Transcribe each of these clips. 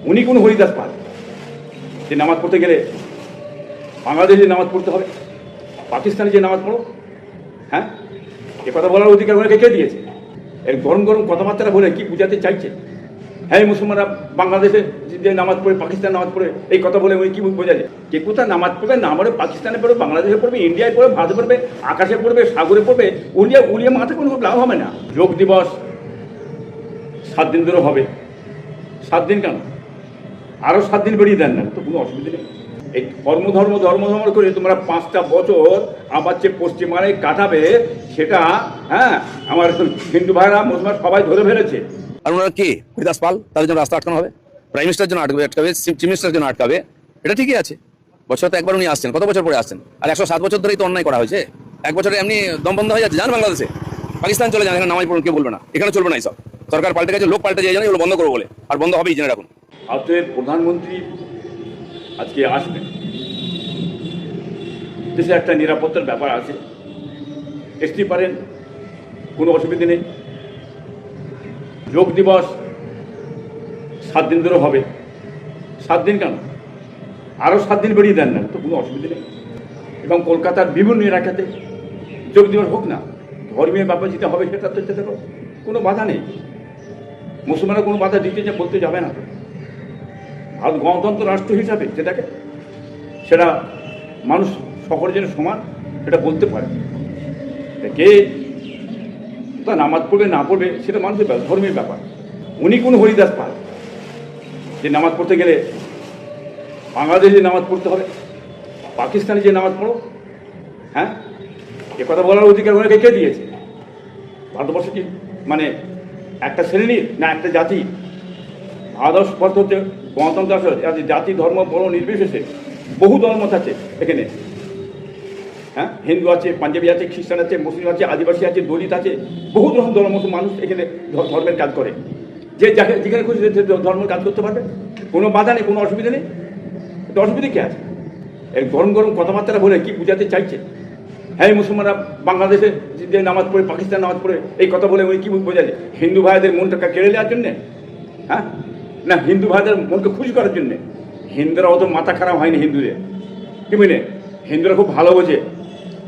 উনি কোন হরিদাস পাল যে নামাজ পড়তে গেলে বাংলাদেশে নামাজ পড়তে হবে, পাকিস্তানে যে নামাজ পড়ো? হ্যাঁ, এ কথা বলার অধিকার ওনাকে কে দিয়েছে? এর গরম গরম কথাবার্তা বলে কি বুঝাতে চাইছে? হ্যাঁ, মুসলমানরা বাংলাদেশে যে নামাজ পড়ে, পাকিস্তান নামাজ পড়ে, এই কথা বলে উনি কি বোঝাচ্ছে? কে কোথায় নামাজ পড়বে না পড়ে, পাকিস্তানে পড়বে, বাংলাদেশে পড়বে, ইন্ডিয়ায় পড়বে, ভারতে পড়বে, আকাশে পড়বে, সাগরে পড়বে, উলিয়া উলিয়া মাথা কোনো লাভ হবে না। যোগ দিবস 7 দিন ধরে হবে। 7 দিন কেন, আরও 7 দিন বেরিয়ে দেন না, তো কোনো অসুবিধা নেই। এই ধর্ম করে তোমরা 5টা বছর আবার যে পশ্চিমবাংলায় কাটাবে, সেটা হ্যাঁ আমার হিন্দু ভাইরা মুসলমান সবাই ধরে ফেলেছে। আর ওনারা কে? হরিদাস পাল, তাদের জন্য রাস্তা আটকানো হবে, প্রাইম মিনিস্টার জন্য আটকাবে, চিফ মিনিস্টারের জন্য আটকাবে। এটা ঠিকই আছে, বছর তো একবার উনি আসছেন, কত বছর পরে আসছেন? আর 107 বছর ধরেই তো অন্যায় করা হয়েছে। এক বছরে এমনি দম বন্ধ হয়ে যাচ্ছে। যান বাংলাদেশে, পাকিস্তান চলে যান, এখানে নামাজ পড়ুন, কেউ বলবে না। এখানে চলবে না এইসব। সরকার পাল্টে গেছে, লোক পাল্টে যায়, জানে এগুলো বন্ধ করবো বলে, আর বন্ধ হবেই, জেনে রাখুন। ভারতের প্রধানমন্ত্রী আজকে আসবেন, দেশে একটা নিরাপত্তার ব্যাপার আছে, আসতে পারেন, কোনো অসুবিধা নেই। যোগ দিবস 7 দিন ধরে হবে। 7 দিন কেন, আরও 7 দিন বেরিয়ে দেন না, তো কোনো অসুবিধা নেই। এবং কলকাতার বিভিন্ন এলাকাতে যোগ দিবস হোক না, ধর্মীয় ব্যাপার যেটা হবে সেটা তো যেতে পারো, কোনো বাধা নেই। মুসলমানরা কোনো বাধা দিতে যে বলতে যাবে না। ভারত গণতন্ত্র রাষ্ট্র হিসাবে সেটা মানুষ সকলের জন্য সমান, সেটা বলতে পারে। কে তা নামাজ পড়বে না পড়বে সেটা মানুষের ধর্মের ব্যাপার। উনি কোন হরিদাস পাল যে নামাজ পড়তে গেলে বাংলাদেশে নামাজ পড়তে হবে, পাকিস্তানে যে নামাজ পড়ো? হ্যাঁ, এ কথা বলার অধিকার ওনাকে কে দিয়েছে? ভারতবর্ষ কি মানে একটা শ্রেণীর না একটা জাতি? ভারতবর্ষ হচ্ছে গণতন্ত্র রাষ্ট্র, জাতি ধর্ম বড় নির্বিশেষে বহু ধর্মত আছে এখানে। হ্যাঁ, হিন্দু আছে, পাঞ্জাবি আছে, খ্রিস্টান আছে, মুসলিম আছে, আদিবাসী আছে, দলিত আছে, বহু রকম ধর্ম মানুষ এখানে ধর্মের কাজ করে। যে যেখানে খুশি ধর্মের কাজ করতে পারবে, কোনো বাধা নেই, কোনো অসুবিধা নেই। অসুবিধা কে আছে? এই গরম গরম কথাবার্তা বলে কি বুঝাতে চাইছে? হ্যাঁ, মুসলমানরা বাংলাদেশে যে নামাজ পড়ে, পাকিস্তান নামাজ পড়ে, এই কথা বলে উনি কি বোঝাচ্ছে? হিন্দু ভাইদের মনটাকে কেড়ে নেওয়ার জন্যে? হ্যাঁ, না হিন্দু ভাইদের মনকে খুশি করার জন্যে? হিন্দুরা অত মাথা খারাপ হয়নি হিন্দুদের, কি বুঝলে? হিন্দুরা খুব ভালো বোঝে।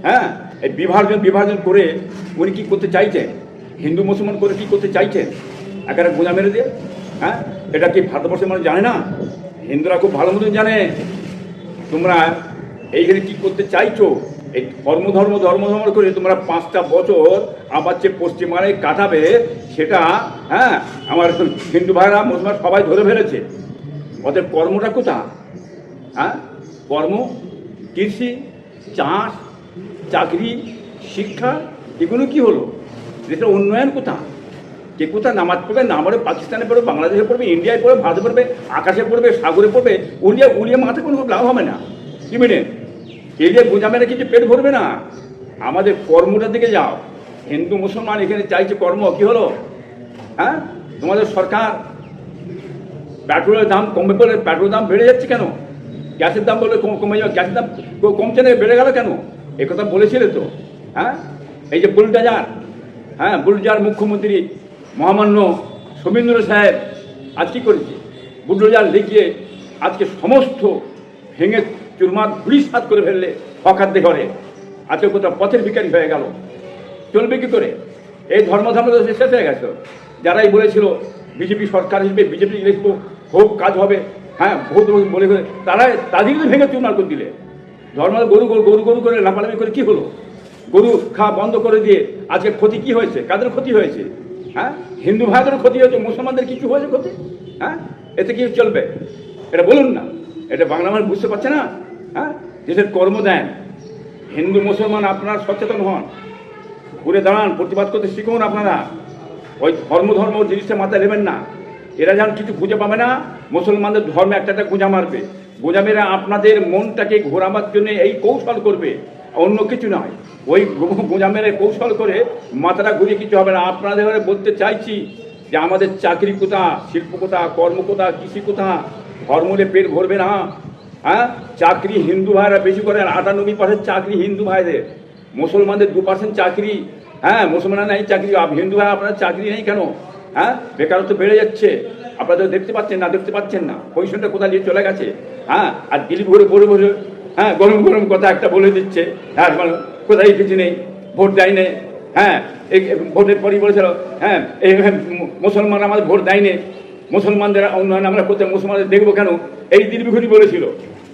হ্যাঁ, এই বিভাজন করে উনি কী করতে চাইছেন? হিন্দু মুসলমান করে কী করতে চাইছেন? একেবারে গোঁজা মেরে দিয়ে। হ্যাঁ, এটা কি ভারতবর্ষের মানুষ জানে না? হিন্দুরা খুব ভালো মতন জানে তোমরা এইখানে কী করতে চাইছো। এই ধর্ম করে তোমরা 5টা বছর আবার যে পশ্চিমবাংলায় কাটাবে, সেটা হ্যাঁ আমার হিন্দু ভাইরা মুসলমান সবাই ধরে ফেলেছে। ওদের কর্মটা কোথা? হ্যাঁ, কর্ম কৃষি, চাষ, চাকরি, শিক্ষা, এগুলো কি হলো? দেশের উন্নয়ন কোথা? কে কোথায় নামাজ পড়বে না পড়ে, পাকিস্তানে পড়বে, বাংলাদেশে পড়বে, ইন্ডিয়ায় পড়বে, ভারতে পড়বে, আকাশে পড়বে, সাগরে পড়বে, উলিয়া মাথা কোনো লাভ হবে না। কি মিনেন এই যে বোঝা মেরে কিছু পেট ভরবে না। আমাদের কর্মটার দিকে যাও। হিন্দু মুসলমান এখানে চাইছে কর্ম, কি হলো? হ্যাঁ, তোমাদের সরকার পেট্রোলের দাম কমবে বলে পেট্রোলের দাম বেড়ে যাচ্ছে কেন? গ্যাসের দাম বলে কমে যাবে, গ্যাসের দাম কমছে না, বেড়ে গেল কেন? এ কথা বলেছিলে তো। হ্যাঁ, এই যে বুলডোজার, হ্যাঁ বুলডোজার মুখ্যমন্ত্রী মহামান্য শোভেন্দু সাহেব আজ কী করেছে? বুলডোজার লিখিয়ে আজকে সমস্ত ভেঙে চুরমার ধুলিসাৎ করে ফেললে হকারদের ঘরে। আজকে কোথাও পথের ভিখারি হয়ে গেল। চলবে কী করে? এই ধর্ম শেষ হয়ে গেছে। যারাই বলেছিল বিজেপি সরকার হিসেবে বিজেপি লিখবো, খুব কাজ হবে, হ্যাঁ বহুত বলে তাদেরকে ভেঙে চুরমার করে দিলে। ধর্ম গরু করে লাফালাফি করে কি হলো? গরু খাওয়া বন্ধ করে দিয়ে আজকে ক্ষতি কি হয়েছে? কাদের ক্ষতি হয়েছে? হ্যাঁ, হিন্দু ভাইদেরও ক্ষতি হয়েছে, মুসলমানদের কিছু হয়েছে ক্ষতি? হ্যাঁ, এতে কি চলবে? এটা বলুন না। এটা বাংলা মানুষ বুঝতে পারছে না। হ্যাঁ, দেশের কর্ম দেন। হিন্দু মুসলমান আপনারা সচেতন হন, ঘুরে দাঁড়ান, প্রতিবাদ করতে শিখুন। আপনারা ওই ধর্ম জিনিসটা মাথায় নেবেন না। এরা যেন কিছু খুঁজে পাবে না। মুসলমানদের ধর্মে একটা গোঁজা মারবে, গোঁজা মেরে আপনাদের মনটাকে ঘোরাবার জন্য এই কৌশল করবে, অন্য কিছু নয়। ওই গোঁজা মেরে কৌশল করে মাথাটা ঘুরিয়ে কিছু হবে না। আপনাদের বলতে চাইছি যে আমাদের চাকরি কোথা, শিল্প কোথা, কর্ম কোথা, কৃষি কোথা? ধর্মলে পেট ভরবে না। হ্যাঁ, চাকরি হিন্দু ভাইরা বেশি করেন, 98% চাকরি হিন্দু ভাইদের। মুসলমানদের 2% চাকরি। হ্যাঁ, মুসলমান নেই চাকরি, হিন্দু ভাই আপনার চাকরি নেই কেন? হ্যাঁ, বেকারত্ব বেড়ে যাচ্ছে, আপনারা তো দেখতে পাচ্ছেন না পজিশনটা কোথায় নিয়ে চলে গেছে। হ্যাঁ, আর দিলীপ ঘুরে বসে হ্যাঁ গরম গরম কথা একটা বলে দিচ্ছে, হ্যাঁ মানে কোথায় কিছু নেই, ভোট দেয়নি। হ্যাঁ, এই ভোটের পরই বলেছিল হ্যাঁ এই মুসলমান আমাদের ভোট দেয়নি, মুসলমানদের উন্নয়ন আমরা করতে মুসলমানদের দেখবো কেন, এই দিলীপ ঘুরি বলেছিল।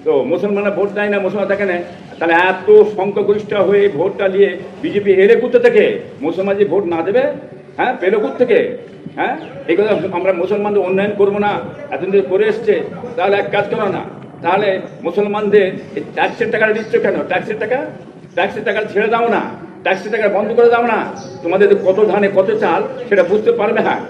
তো মুসলমানরা ভোট দেয় না, মুসলমান থাকে না, তাহলে এত সংখ্যাগরিষ্ঠ হয়ে ভোটটা নিয়ে বিজেপি এলে কোথা থেকে? মুসলমান যে ভোট না দেবে, হ্যাঁ পেলো থেকে? হ্যাঁ, এই কথা আমরা মুসলমানদের উন্নয়ন করবো না, এতদিন ধরে করে এসছে, তাহলে এক কাজ করো না, তাহলে মুসলমানদের এই ট্যাক্সের টাকাটা দিচ্ছ কেন? ট্যাক্সের টাকা ছেড়ে দাও না, ট্যাক্সের টাকা বন্ধ করে দাও না, তোমাদের কত ধানে কত চাল সেটা বুঝতে পারবে। হ্যাঁ,